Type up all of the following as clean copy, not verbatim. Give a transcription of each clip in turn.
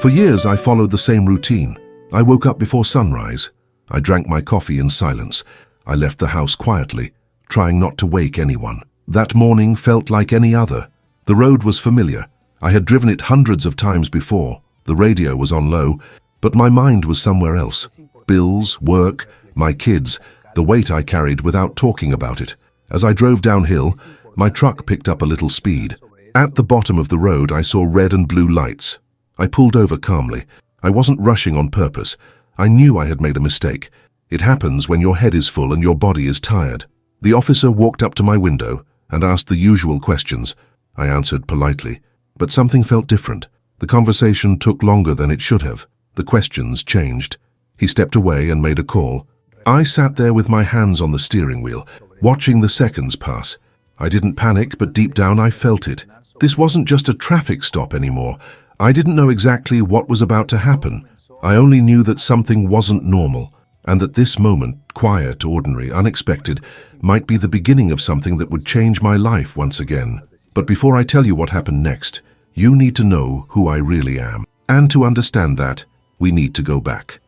For years, I followed the same routine. I woke up before sunrise. I drank my coffee in silence. I left the house quietly, trying not to wake anyone. That morning felt like any other. The road was familiar. I had driven it hundreds of times before. The radio was on low, but my mind was somewhere else. Bills, work, my kids, the weight I carried without talking about it. As I drove downhill, my truck picked up a little speed. At the bottom of the road, I saw red and blue lights. I pulled over calmly. I wasn't rushing on purpose. I knew I had made a mistake. It happens when your head is full and your body is tired. The officer walked up to my window and asked the usual questions. I answered politely, but something felt different. The conversation took longer than it should have. The questions changed. He stepped away and made a call. I sat there with my hands on the steering wheel, watching the seconds pass. I didn't panic, but deep down I felt it. This wasn't just a traffic stop anymore. I didn't know exactly what was about to happen. I only knew that something wasn't normal, and that this moment, quiet, ordinary, unexpected, might be the beginning of something that would change my life once again. But before I tell you what happened next, you need to know who I really am. And to understand that, we need to go back.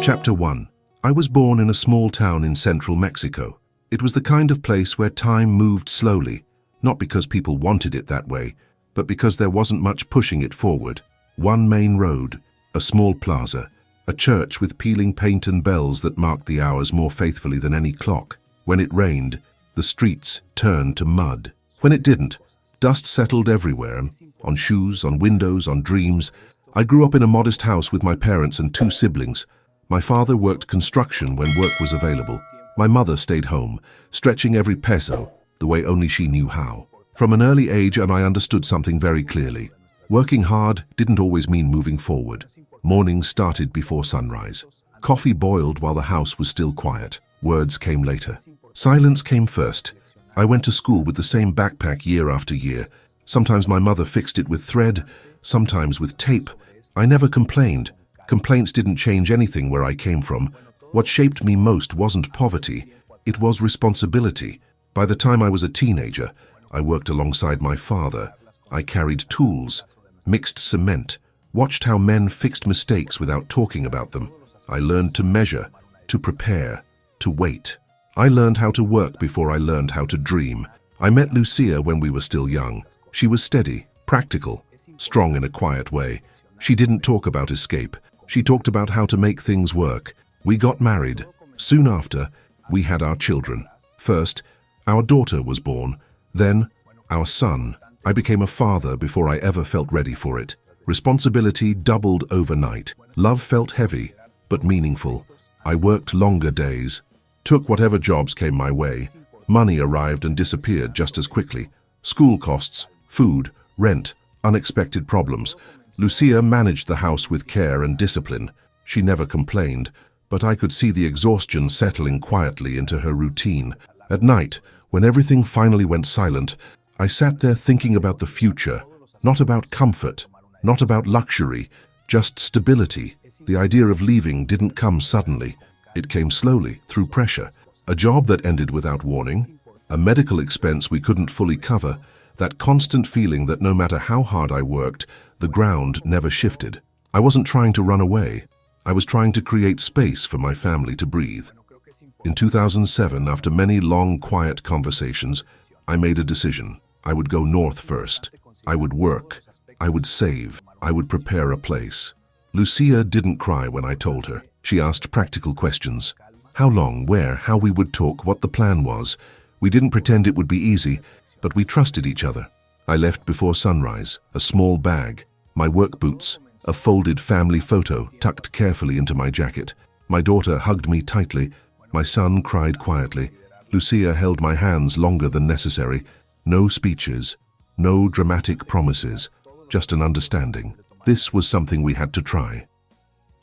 Chapter 1. I was born in a small town in central Mexico. It was the kind of place where time moved slowly, not because people wanted it that way, but because there wasn't much pushing it forward. One main road, a small plaza, a church with peeling paint and bells that marked the hours more faithfully than any clock. When it rained, the streets turned to mud. When it didn't, dust settled everywhere, on shoes, on windows, on dreams. I grew up in a modest house with my parents and 2 siblings. My father worked construction when work was available. My mother stayed home, stretching every peso, the way only she knew how. From an early age, and I understood something very clearly. Working hard didn't always mean moving forward. Mornings started before sunrise. Coffee boiled while the house was still quiet. Words came later. Silence came first. I went to school with the same backpack year after year. Sometimes my mother fixed it with thread, sometimes with tape. I never complained. Complaints didn't change anything where I came from. What shaped me most wasn't poverty, it was responsibility. By the time I was a teenager, I worked alongside my father. I carried tools, mixed cement, watched how men fixed mistakes without talking about them. I learned to measure, to prepare, to wait. I learned how to work before I learned how to dream. I met Lucia when we were still young. She was steady, practical, strong in a quiet way. She didn't talk about escape. She talked about how to make things work. We got married. Soon after, we had our children. First, our daughter was born. Then, our son. I became a father before I ever felt ready for it. Responsibility doubled overnight. Love felt heavy, but meaningful. I worked longer days, took whatever jobs came my way. Money arrived and disappeared just as quickly. School costs, food, rent, unexpected problems. Lucia managed the house with care and discipline. She never complained, but I could see the exhaustion settling quietly into her routine. At night, when everything finally went silent, I sat there thinking about the future, not about comfort, not about luxury, just stability. The idea of leaving didn't come suddenly. It came slowly, through pressure. A job that ended without warning, a medical expense we couldn't fully cover, that constant feeling that no matter how hard I worked, the ground never shifted. I wasn't trying to run away. I was trying to create space for my family to breathe. In 2007, after many long, quiet conversations, I made a decision. I would go north first. I would work. I would save. I would prepare a place. Lucia didn't cry when I told her. She asked practical questions. How long, where, how we would talk, what the plan was. We didn't pretend it would be easy, but we trusted each other. I left before sunrise, a small bag, my work boots, a folded family photo tucked carefully into my jacket. My daughter hugged me tightly. My son cried quietly. Lucia held my hands longer than necessary. No speeches, no dramatic promises, just an understanding. This was something we had to try.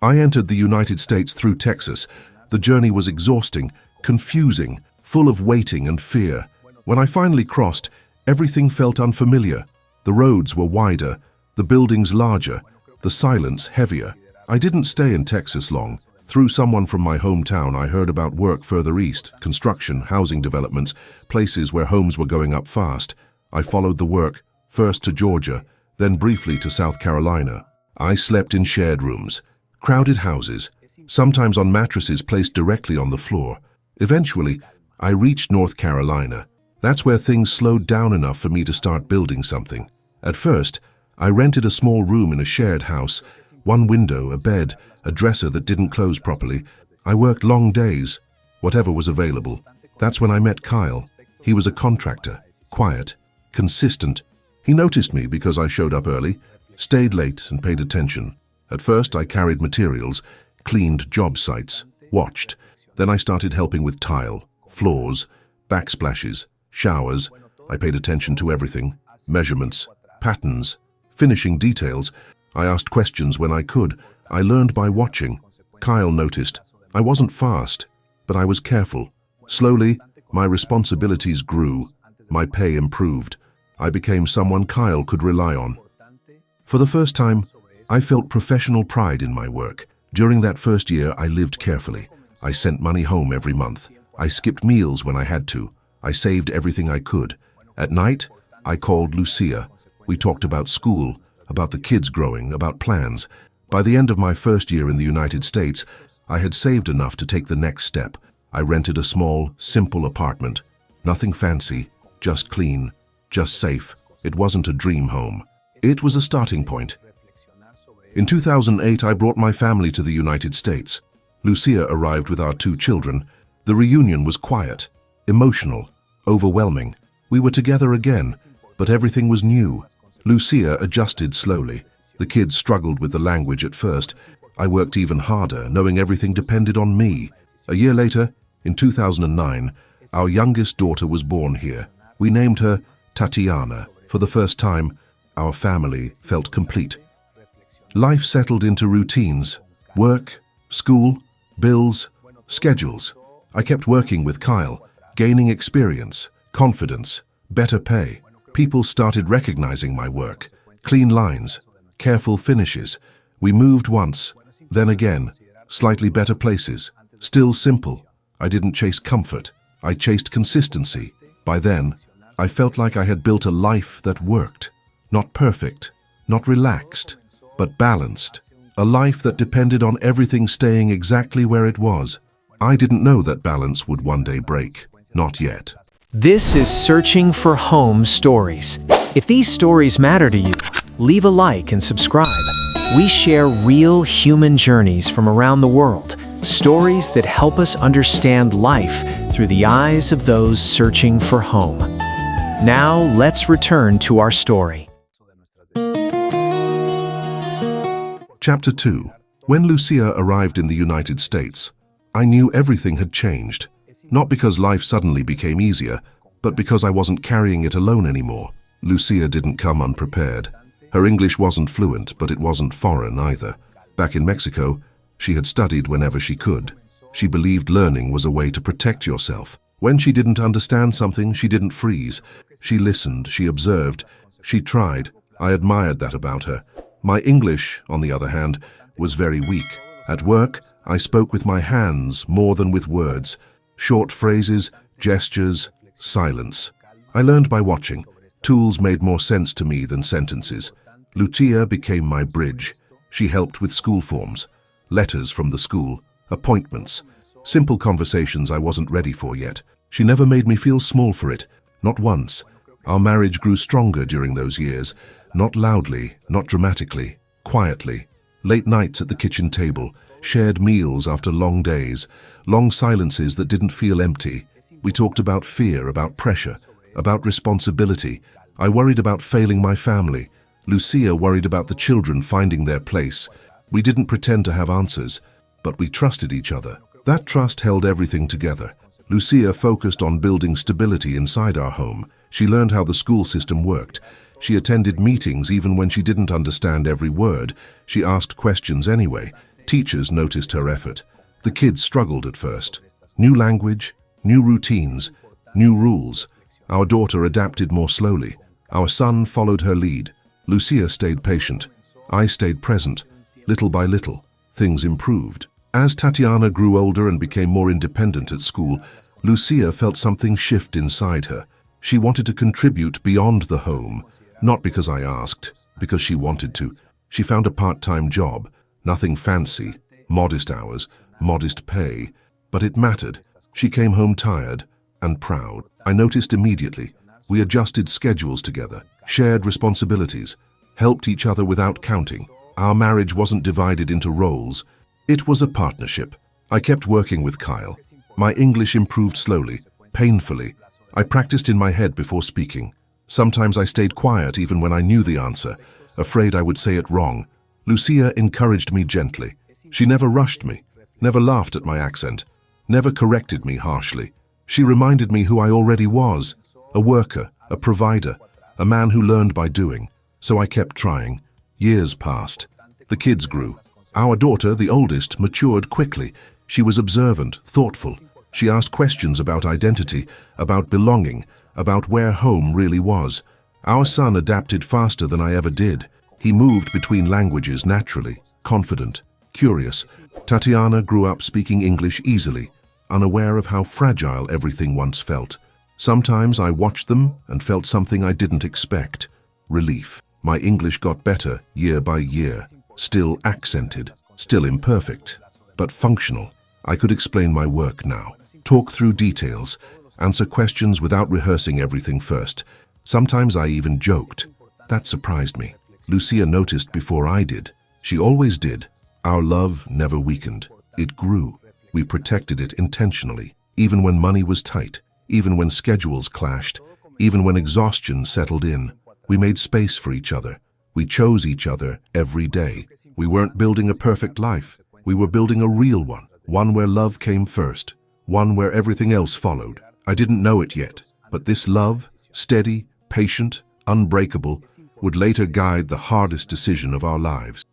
I entered the United States through Texas. The journey was exhausting, confusing, full of waiting and fear. When I finally crossed, everything felt unfamiliar. The roads were wider, the buildings larger, the silence heavier. I didn't stay in Texas long. Through someone from my hometown, I heard about work further east, construction, housing developments, places where homes were going up fast. I followed the work, first to Georgia, then briefly to South Carolina. I slept in shared rooms, crowded houses, sometimes on mattresses placed directly on the floor. Eventually, I reached North Carolina. That's where things slowed down enough for me to start building something. At first, I rented a small room in a shared house, one window, a bed, a dresser that didn't close properly. I worked long days, whatever was available. That's when I met Kyle. He was a contractor, quiet, consistent. He noticed me because I showed up early, stayed late and paid attention. At first, I carried materials, cleaned job sites, watched. Then I started helping with tile, floors, backsplashes, showers. I paid attention to everything, measurements, patterns, finishing details. I asked questions when I could. I learned by watching. Kyle noticed. I wasn't fast, but I was careful. Slowly, my responsibilities grew. My pay improved. I became someone Kyle could rely on. For the first time, I felt professional pride in my work. During that first year, I lived carefully. I sent money home every month. I skipped meals when I had to. I saved everything I could. At night, I called Lucia. We talked about school, about the kids growing, about plans. By the end of my first year in the United States, I had saved enough to take the next step. I rented a small, simple apartment. Nothing fancy, just clean, just safe. It wasn't a dream home. It was a starting point. In 2008, I brought my family to the United States. Lucia arrived with our 2 children. The reunion was quiet, emotional, overwhelming. We were together again, but everything was new. Lucia adjusted slowly. The kids struggled with the language at first. I worked even harder, knowing everything depended on me. A year later, in 2009, our youngest daughter was born here. We named her Tatiana. For the first time, our family felt complete. Life settled into routines, work, school, bills, schedules. I kept working with Kyle, gaining experience, confidence, better pay. People started recognizing my work. Clean lines, careful finishes. We moved once, then again, slightly better places. Still simple. I didn't chase comfort. I chased consistency. By then, I felt like I had built a life that worked. Not perfect, not relaxed, but balanced. A life that depended on everything staying exactly where it was. I didn't know that balance would one day break. Not yet. This is Searching for Home Stories. If these stories matter to you, leave a like and subscribe. We share real human journeys from around the world, stories that help us understand life through the eyes of those searching for home. Now, let's return to our story. Chapter 2. When Lucia arrived in the United States, I knew everything had changed. Not because life suddenly became easier, but because I wasn't carrying it alone anymore. Lucia didn't come unprepared. Her English wasn't fluent, but it wasn't foreign either. Back in Mexico, she had studied whenever she could. She believed learning was a way to protect yourself. When she didn't understand something, she didn't freeze. She listened, she observed, she tried. I admired that about her. My English, on the other hand, was very weak. At work, I spoke with my hands more than with words. Short phrases, gestures, silence. I learned by watching. Tools made more sense to me than sentences. Lucia became my bridge. She helped with school forms, letters from the school, appointments, simple conversations I wasn't ready for yet. She never made me feel small for it, not once. Our marriage grew stronger during those years, not loudly, not dramatically, quietly. Late nights at the kitchen table, shared meals after long days, long silences that didn't feel empty. We talked about fear, about pressure, about responsibility. I worried about failing my family. Lucia worried about the children finding their place. We didn't pretend to have answers, but we trusted each other. That trust held everything together. Lucia focused on building stability inside our home. She learned how the school system worked. She attended meetings even when she didn't understand every word. She asked questions anyway. Teachers noticed her effort. The kids struggled at first. New language, new routines, new rules. Our daughter adapted more slowly. Our son followed her lead. Lucia stayed patient. I stayed present. Little by little, things improved. As Tatiana grew older and became more independent at school, Lucia felt something shift inside her. She wanted to contribute beyond the home, not because I asked, because she wanted to. She found a part-time job, nothing fancy, modest hours, modest pay, but it mattered. She came home tired and proud. I noticed immediately. We adjusted schedules together, shared responsibilities, helped each other without counting. Our marriage wasn't divided into roles. It was a partnership. I kept working with Kyle. My English improved slowly, painfully. I practiced in my head before speaking. Sometimes I stayed quiet even when I knew the answer, afraid I would say it wrong. Lucia encouraged me gently. She never rushed me, never laughed at my accent, never corrected me harshly. She reminded me who I already was, a worker, a provider, a man who learned by doing. So I kept trying. Years passed. The kids grew. Our daughter, the oldest, matured quickly. She was observant, thoughtful. She asked questions about identity, about belonging, about where home really was. Our son adapted faster than I ever did. He moved between languages naturally, confident, curious. Tatiana grew up speaking English easily, unaware of how fragile everything once felt. Sometimes I watched them and felt something I didn't expect. Relief. My English got better year by year, still accented, still imperfect, but functional. I could explain my work now, talk through details, answer questions without rehearsing everything first. Sometimes I even joked. That surprised me. Lucia noticed before I did. She always did. Our love never weakened. It grew. We protected it intentionally, even when money was tight, even when schedules clashed, even when exhaustion settled in. We made space for each other. We chose each other every day. We weren't building a perfect life. We were building a real one where love came first, one where everything else followed. I didn't know it yet, but this love, steady, patient, unbreakable, would later guide the hardest decision of our lives.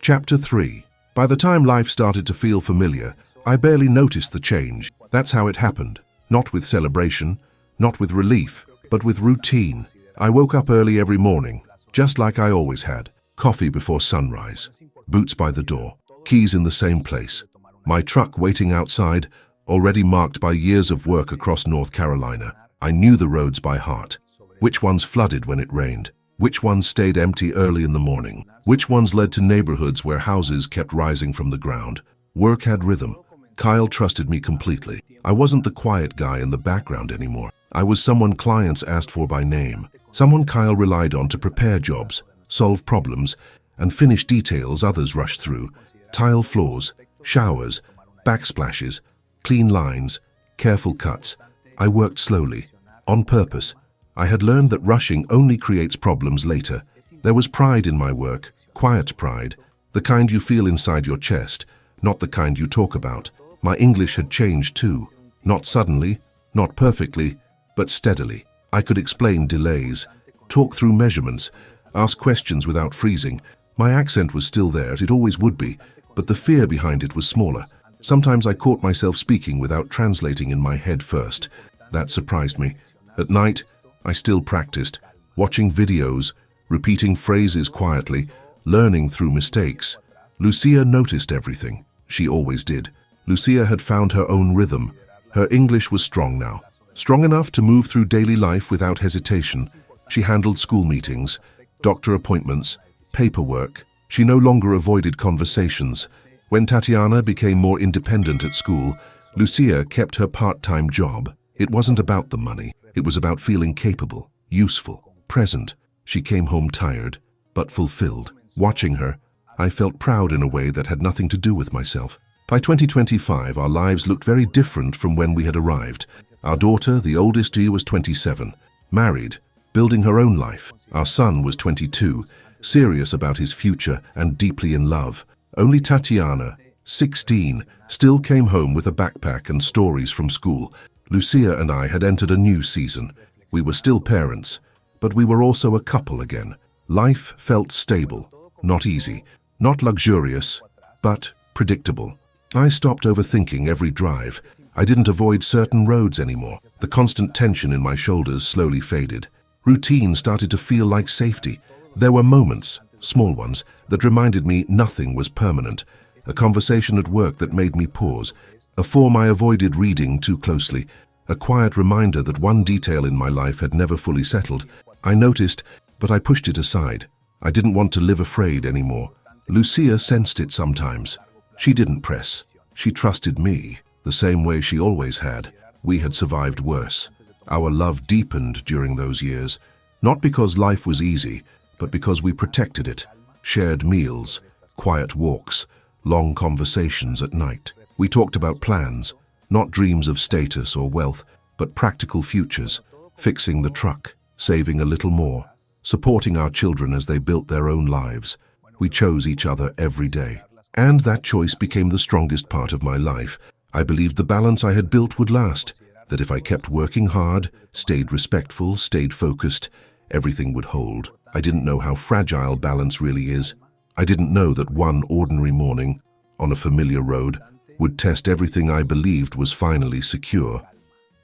Chapter 3. By the time life started to feel familiar, I barely noticed the change. That's how it happened. Not with celebration, not with relief, but with routine. I woke up early every morning, just like I always had. Coffee before sunrise, boots by the door, keys in the same place. My truck waiting outside, already marked by years of work across North Carolina. I knew the roads by heart. Which ones flooded when it rained? Which ones stayed empty early in the morning? Which ones led to neighborhoods where houses kept rising from the ground? Work had rhythm. Kyle trusted me completely. I wasn't the quiet guy in the background anymore. I was someone clients asked for by name. Someone Kyle relied on to prepare jobs, solve problems, and finish details others rushed through. Tile floors, showers, backsplashes, clean lines, careful cuts. I worked slowly, on purpose. I had learned that rushing only creates problems later. There was pride in my work, quiet pride, the kind you feel inside your chest, not the kind you talk about. My English had changed too, not suddenly, not perfectly, but steadily. I could explain delays, talk through measurements, ask questions without freezing. My accent was still there, it always would be, but the fear behind it was smaller. Sometimes I caught myself speaking without translating in my head first. That surprised me. At night, I still practiced, watching videos, repeating phrases quietly, learning through mistakes. Lucia noticed everything. She always did. Lucia had found her own rhythm. Her English was strong now. Strong enough to move through daily life without hesitation. She handled school meetings, doctor appointments, paperwork. She no longer avoided conversations. When Tatiana became more independent at school, Lucia kept her part-time job. It wasn't about the money. It was about feeling capable, useful, present. She came home tired, but fulfilled. Watching her, I felt proud in a way that had nothing to do with myself. By 2025, our lives looked very different from when we had arrived. Our daughter, the oldest, was 27, married, building her own life. Our son was 22, serious about his future and deeply in love. Only Tatiana, 16, still came home with a backpack and stories from school. Lucia and I had entered a new season. We were still parents, but we were also a couple again. Life felt stable, not easy, not luxurious, but predictable. I stopped overthinking every drive. I didn't avoid certain roads anymore. The constant tension in my shoulders slowly faded. Routine started to feel like safety. There were moments, small ones, that reminded me nothing was permanent. a conversation at work that made me pause, a form I avoided reading too closely, a quiet reminder that one detail in my life had never fully settled. I noticed, but I pushed it aside. I didn't want to live afraid anymore. Lucia sensed it sometimes. She didn't press. She trusted me, the same way she always had. We had survived worse. Our love deepened during those years, not because life was easy, but because we protected it. Shared meals, quiet walks, long conversations at night. We talked about plans, not dreams of status or wealth, but practical futures, fixing the truck, saving a little more, supporting our children as they built their own lives. We chose each other every day. And that choice became the strongest part of my life. I believed the balance I had built would last, that if I kept working hard, stayed respectful, stayed focused, everything would hold. I didn't know how fragile balance really is. I didn't know that one ordinary morning, on a familiar road, would test everything I believed was finally secure.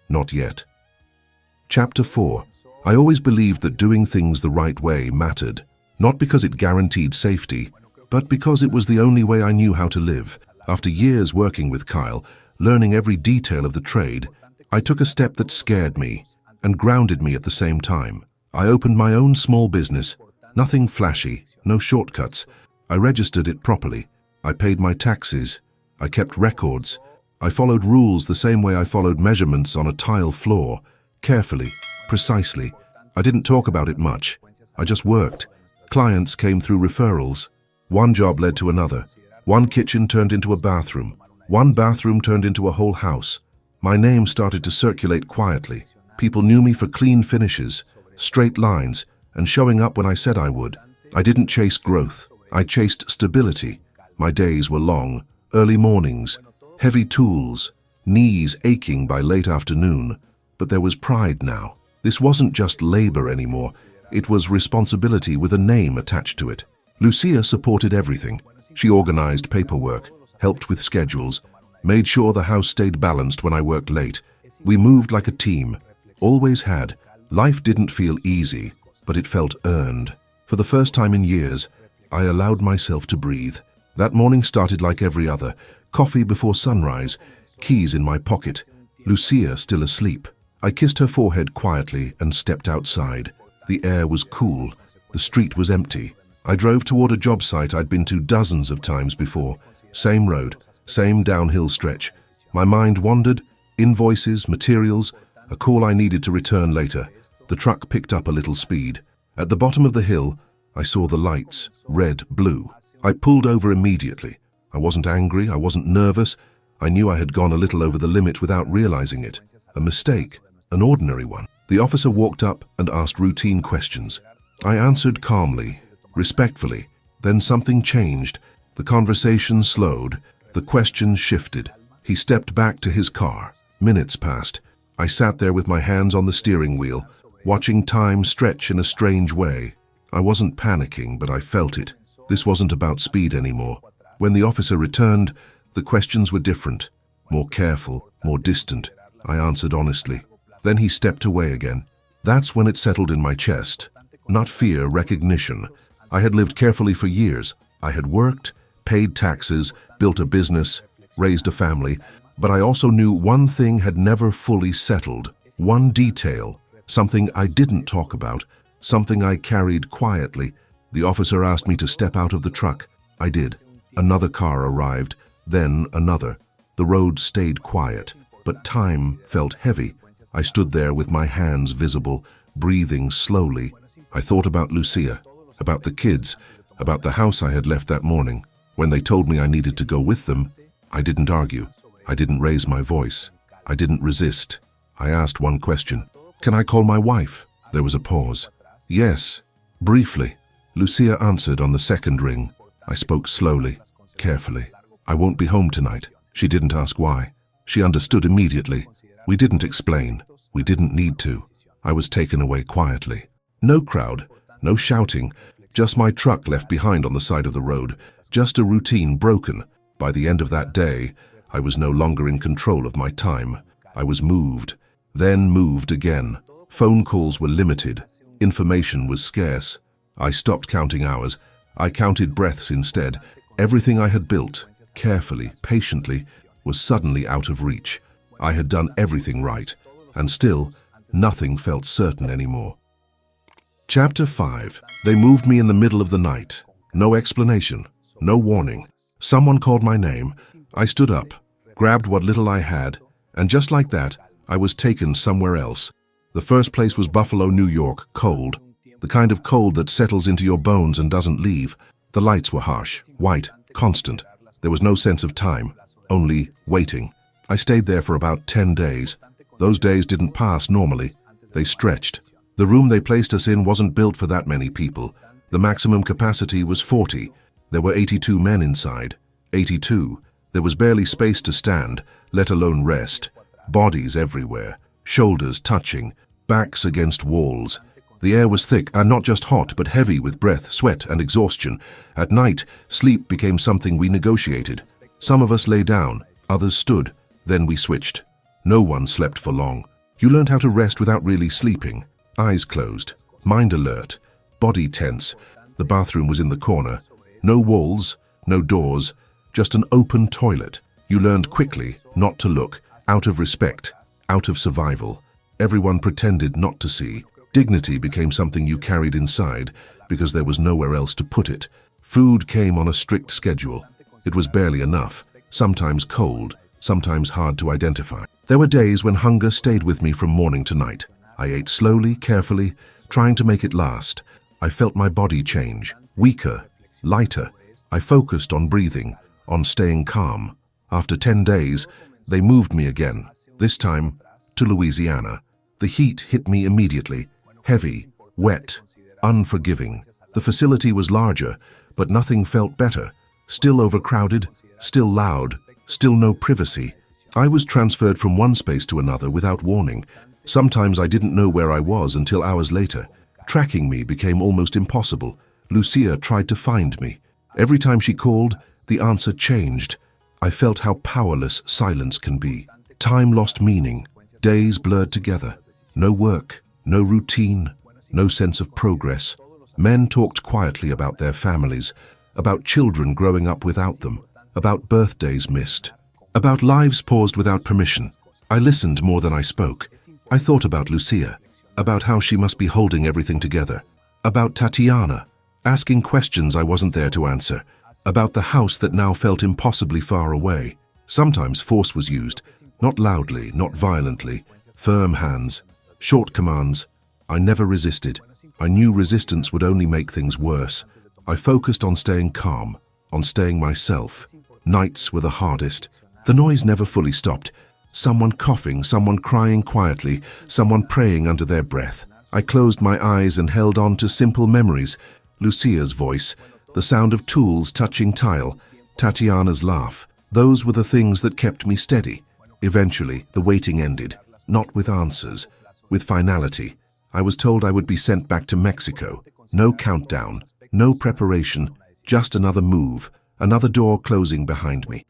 Not yet. Chapter 4. I always believed that doing things the right way mattered, not because it guaranteed safety, but because it was the only way I knew how to live. After years working with Kyle, learning every detail of the trade, I took a step that scared me and grounded me at the same time. I opened my own small business, nothing flashy, no shortcuts. I registered it properly. I paid my taxes. I kept records. I followed rules the same way I followed measurements on a tile floor, carefully, precisely. I didn't talk about it much. I just worked. Clients came through referrals. One job led to another. One kitchen turned into a bathroom. One bathroom turned into a whole house. My name started to circulate quietly. People knew me for clean finishes, straight lines, and showing up when I said I would. I didn't chase growth. I chased stability. My days were long, early mornings, heavy tools, knees aching by late afternoon. But there was pride now. This wasn't just labor anymore. It was responsibility with a name attached to it. Lucia supported everything. She organized paperwork, helped with schedules, made sure the house stayed balanced when I worked late. We moved like a team. Always had. Life didn't feel easy, but it felt earned. For the first time in years, I allowed myself to breathe. That morning started like every other. Coffee before sunrise, keys in my pocket, Lucia still asleep. I kissed her forehead quietly and stepped outside. The air was cool. The street was empty. I drove toward a job site I'd been to dozens of times before. Same road, same downhill stretch. My mind wandered, invoices, materials, a call I needed to return later. The truck picked up a little speed. At the bottom of the hill, I saw the lights, red, blue. I pulled over immediately. I wasn't angry, I wasn't nervous. I knew I had gone a little over the limit without realizing it. A mistake, an ordinary one. The officer walked up and asked routine questions. I answered calmly, respectfully. Then something changed. The conversation slowed. The questions shifted. He stepped back to his car. Minutes passed. I sat there with my hands on the steering wheel, watching time stretch in a strange way. I wasn't panicking, but I felt it. This wasn't about speed anymore. When the officer returned, the questions were different, more careful, more distant. I answered honestly. Then he stepped away again. That's when it settled in my chest. Not fear, recognition. I had lived carefully for years. I had worked, paid taxes, built a business, raised a family, but I also knew one thing had never fully settled. One detail, something I didn't talk about, something I carried quietly. The officer asked me to step out of the truck. I did. Another car arrived, then another. The road stayed quiet, but time felt heavy. I stood there with my hands visible, breathing slowly. I thought about Lucia, about the kids, about the house I had left that morning. When they told me I needed to go with them, I didn't argue. I didn't raise my voice. I didn't resist. I asked one question. Can I call my wife? There was a pause. Yes, briefly. Lucia answered on the second ring. I spoke slowly, carefully. I won't be home tonight. She didn't ask why. She understood immediately. We didn't explain. We didn't need to. I was taken away quietly. No crowd, no shouting, just my truck left behind on the side of the road, just a routine broken. By the end of that day, I was no longer in control of my time. I was moved, then moved again. Phone calls were limited. Information was scarce. I stopped counting hours. I counted breaths instead. Everything I had built, carefully, patiently, was suddenly out of reach. I had done everything right, and still, nothing felt certain anymore. Chapter 5. They moved me in the middle of the night. No explanation, no warning. Someone called my name. I stood up, grabbed what little I had, and just like that, I was taken somewhere else. The first place was Buffalo, New York, cold. The kind of cold that settles into your bones and doesn't leave. The lights were harsh, white, constant. There was no sense of time, only waiting. I stayed there for about 10 days. Those days didn't pass normally. They stretched. The room they placed us in wasn't built for that many people. The maximum capacity was 40. There were 82 men inside. 82. There was barely space to stand, let alone rest. Bodies everywhere, shoulders touching, backs against walls. The air was thick and not just hot, but heavy with breath, sweat, and exhaustion. At night, sleep became something we negotiated. Some of us lay down, others stood. Then we switched. No one slept for long. You learned how to rest without really sleeping. Eyes closed, mind alert, body tense. The bathroom was in the corner. No walls, no doors, just an open toilet. You learned quickly not to look, out of respect, out of survival. Everyone pretended not to see. Dignity became something you carried inside because there was nowhere else to put it. Food came on a strict schedule. It was barely enough, sometimes cold, sometimes hard to identify. There were days when hunger stayed with me from morning to night. I ate slowly, carefully, trying to make it last. I felt my body change, weaker, lighter. I focused on breathing, on staying calm. After 10 days, they moved me again, this time to Louisiana. The heat hit me immediately, heavy, wet, unforgiving. The facility was larger, but nothing felt better. Still overcrowded, still loud, still no privacy. I was transferred from one space to another without warning. Sometimes I didn't know where I was until hours later. Tracking me became almost impossible. Lucia tried to find me. Every time she called, the answer changed. I felt how powerless silence can be. Time lost meaning. Days blurred together. No work, no routine, no sense of progress. Men talked quietly about their families, about children growing up without them, about birthdays missed, about lives paused without permission. I listened more than I spoke. I thought about Lucia, about how she must be holding everything together, about Tatiana, asking questions I wasn't there to answer, about the house that now felt impossibly far away. Sometimes force was used, not loudly, not violently, firm hands, short commands. I never resisted. I knew resistance would only make things worse. I focused on staying calm, on staying myself. Nights were the hardest. The noise never fully stopped. Someone coughing, someone crying quietly, someone praying under their breath. I closed my eyes and held on to simple memories. Lucia's voice, the sound of tools touching tile, Tatiana's laugh. Those were the things that kept me steady. Eventually, the waiting ended, not with answers, with finality. I was told I would be sent back to Mexico. No countdown, no preparation, just another move, another door closing behind me.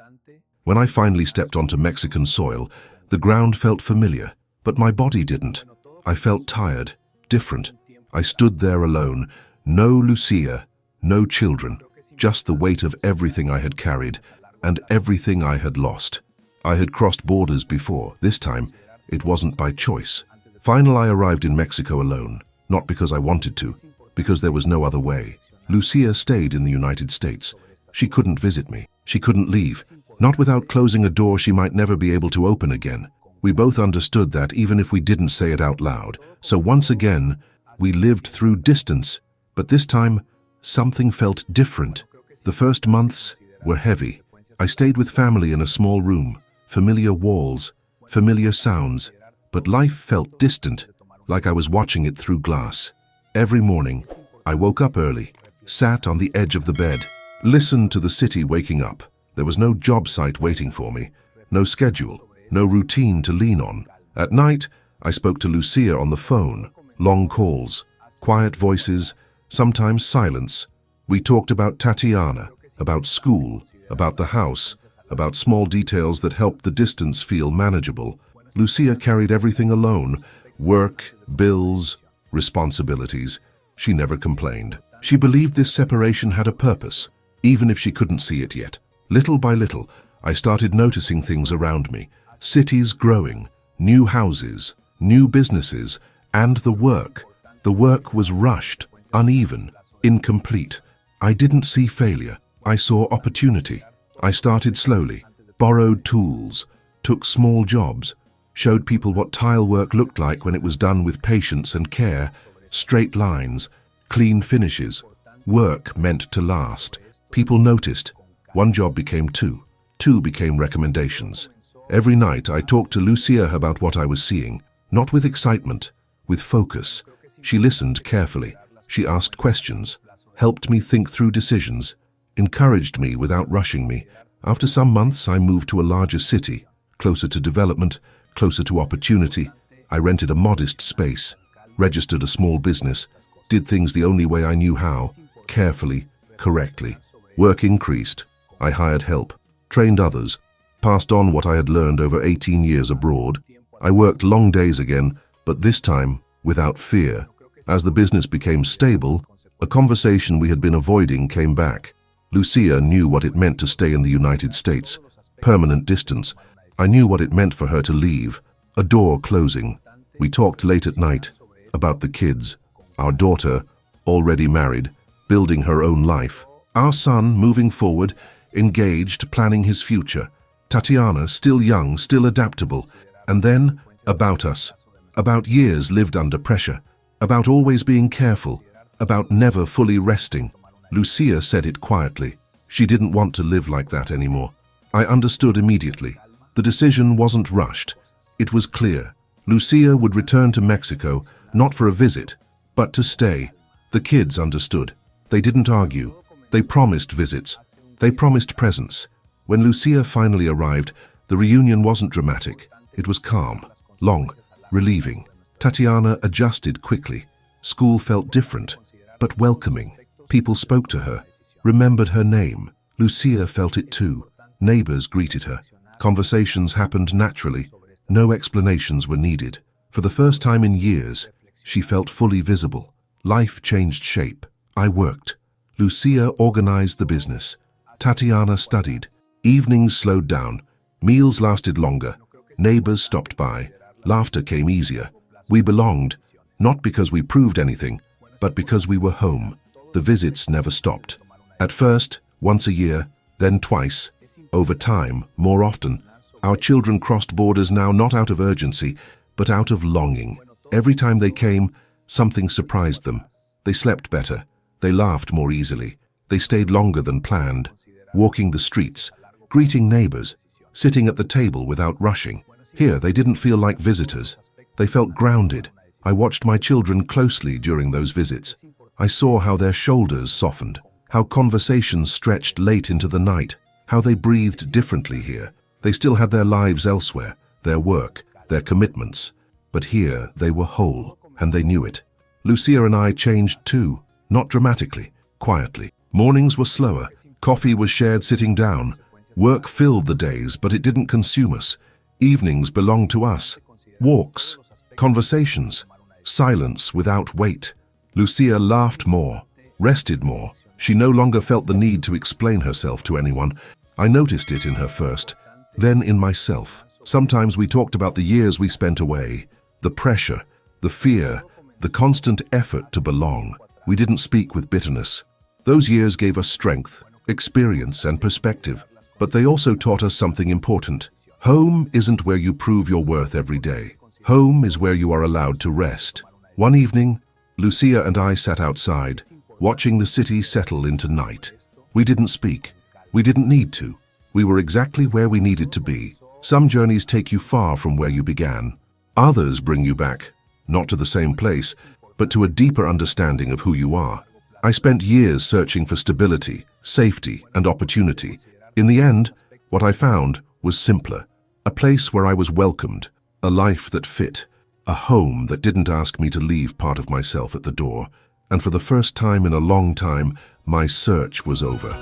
When I finally stepped onto Mexican soil, the ground felt familiar, but my body didn't. I felt tired, different. I stood there alone. No Lucia, no children, just the weight of everything I had carried and everything I had lost. I had crossed borders before. This time, it wasn't by choice. Finally, I arrived in Mexico alone, not because I wanted to, because there was no other way. Lucia stayed in the United States. She couldn't visit me. She couldn't leave. Not without closing a door she might never be able to open again. We both understood that even if we didn't say it out loud. So once again, we lived through distance. But this time, something felt different. The first months were heavy. I stayed with family in a small room, familiar walls, familiar sounds, but life felt distant, like I was watching it through glass. Every morning, I woke up early, sat on the edge of the bed, listened to the city waking up. There was no job site waiting for me, no schedule, no routine to lean on. At night, I spoke to Lucia on the phone, long calls, quiet voices, sometimes silence. We talked about Tatiana, about school, about the house, about small details that helped the distance feel manageable. Lucia carried everything alone, work, bills, responsibilities. She never complained. She believed this separation had a purpose, even if she couldn't see it yet. Little by little, I started noticing things around me. Cities growing, new houses, new businesses, and the work. The work was rushed, uneven, incomplete. I didn't see failure. I saw opportunity. I started slowly, borrowed tools, took small jobs, showed people what tile work looked like when it was done with patience and care, straight lines, clean finishes. Work meant to last. People noticed. One job became two. Two became recommendations. Every night I talked to Lucia about what I was seeing, not with excitement, with focus. She listened carefully. She asked questions, helped me think through decisions, encouraged me without rushing me. After some months, I moved to a larger city, closer to development, closer to opportunity. I rented a modest space, registered a small business, did things the only way I knew how, carefully, correctly. Work increased. I hired help, trained others, passed on what I had learned over 18 years abroad. I worked long days again, but this time without fear. As the business became stable, a conversation we had been avoiding came back. Lucia knew what it meant to stay in the United States. Permanent distance. I knew what it meant for her to leave. A door closing. We talked late at night about the kids. Our daughter, already married, building her own life. Our son, moving forward, engaged, planning his future. Tatiana, still young, still adaptable. And then, about us. About years lived under pressure. About always being careful. About never fully resting. Lucia said it quietly. She didn't want to live like that anymore. I understood immediately. The decision wasn't rushed. It was clear. Lucia would return to Mexico, not for a visit, but to stay. The kids understood. They didn't argue. They promised visits. They promised presence. When Lucia finally arrived, the reunion wasn't dramatic. It was calm, long, relieving. Tatiana adjusted quickly. School felt different, but welcoming. People spoke to her, remembered her name. Lucia felt it too. Neighbors greeted her. Conversations happened naturally. No explanations were needed. For the first time in years, she felt fully visible. Life changed shape. I worked. Lucia organized the business. Tatiana studied. Evenings slowed down. Meals lasted longer. Neighbors stopped by. Laughter came easier. We belonged, not because we proved anything, but because we were home. The visits never stopped. At first, once a year, then twice. Over time, more often. Our children crossed borders now not out of urgency, but out of longing. Every time they came, something surprised them. They slept better. They laughed more easily. They stayed longer than planned. Walking the streets, greeting neighbors, sitting at the table without rushing. Here, they didn't feel like visitors. They felt grounded. I watched my children closely during those visits. I saw how their shoulders softened, how conversations stretched late into the night, how they breathed differently here. They still had their lives elsewhere, their work, their commitments. But here they were whole, and they knew it. Lucia and I changed too, not dramatically, quietly. Mornings were slower. Coffee was shared sitting down. Work filled the days, but it didn't consume us. Evenings belonged to us. Walks, conversations, silence without weight. Lucia laughed more, rested more. She no longer felt the need to explain herself to anyone. I noticed it in her first, then in myself. Sometimes we talked about the years we spent away, the pressure, the fear, the constant effort to belong. We didn't speak with bitterness. Those years gave us strength, experience, and perspective, but they also taught us something important. Home isn't where you prove your worth every day. Home is where you are allowed to rest. One evening, Lucia and I sat outside, watching the city settle into night. We didn't speak. We didn't need to. We were exactly where we needed to be. Some journeys take you far from where you began. Others bring you back, not to the same place, but to a deeper understanding of who you are. I spent years searching for stability, safety, and opportunity. In the end, what I found was simpler. A place where I was welcomed, a life that fit, a home that didn't ask me to leave part of myself at the door. And for the first time in a long time, my search was over.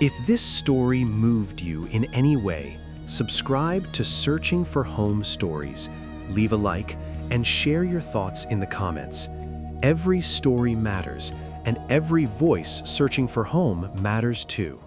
If this story moved you in any way, subscribe to Searching for Home Stories, leave a like, and share your thoughts in the comments. Every story matters, and every voice searching for home matters too.